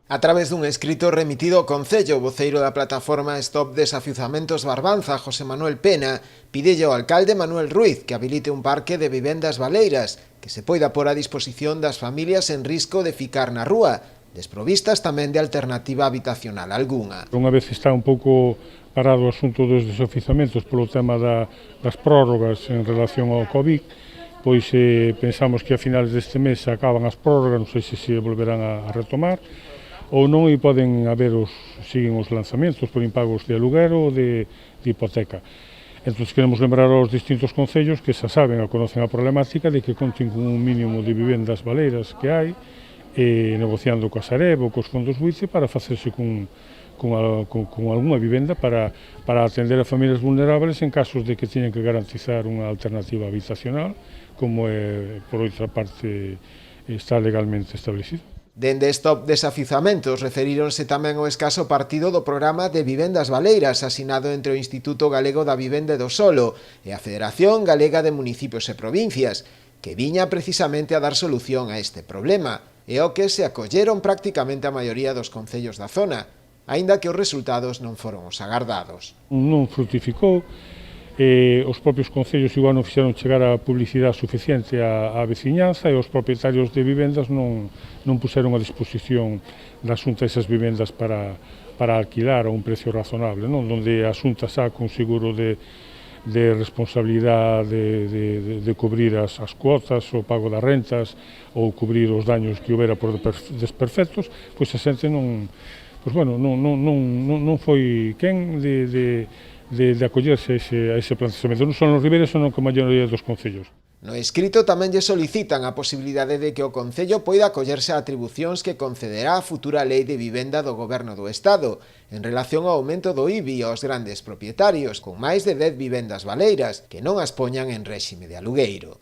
A través dun escrito remitido ao Concello, o voceiro da plataforma Stop Desafiuzamentos Barbanza, José Manuel Pena, pídelle ao alcalde Manuel Ruiz que habilite un parque de vivendas baleiras que se poida pôr a disposición das familias en risco de ficar na rúa, desprovistas tamén de alternativa habitacional algunha. Unha vez está un pouco parado o asunto dos desafiuzamentos polo tema das prórrogas en relación ao COVID, pois pensamos que a finales deste mes se acaban as prórrogas, non sei se volverán a retomar, ou non, e poden haber siguen os lanzamentos por impagos de aluguer ou de hipoteca. Entón, queremos lembrar aos distintos concellos que xa saben ou conocen a problemática de que conten con un mínimo de vivendas baleiras que hai, negociando coa Sareb ou cos fondos BUICE para facerse con algunha vivenda para atender a familias vulnerables en casos de que teñen que garantizar unha alternativa habitacional, como por outra parte está legalmente establecido. Dende Stop Desafiuzamentos referíronse tamén ao escaso partido do programa de vivendas baleiras asinado entre o Instituto Galego da Vivenda e do Solo e a Federación Galega de Municipios e Provincias, que viña precisamente a dar solución a este problema, e ao que se acolleron prácticamente a maioría dos concellos da zona, aínda que os resultados non foron os agardados. Non frutificou, os propios concellos igual non fixeron chegar a publicidade suficiente á veciñanza e os propietarios de vivendas non puseron a disposición da Xunta esas vivendas para alquilar a un precio razonable, non? Donde a Xunta xa con seguro de responsabilidade de cubrir as cuotas, o pago das rentas ou cubrir os daños que houbera por desperfectos, pois a xente non foi quen de acollerse a ese planteamento, non só nos Ribeiras, senón que a maioría dos concellos. No escrito tamén lle solicitan a posibilidade de que o Concello poida acollerse a atribucións que concederá a futura Lei de Vivenda do Goberno do Estado en relación ao aumento do IBI aos grandes propietarios con máis de 10 vivendas baleiras que non as poñan en réxime de alugueiro.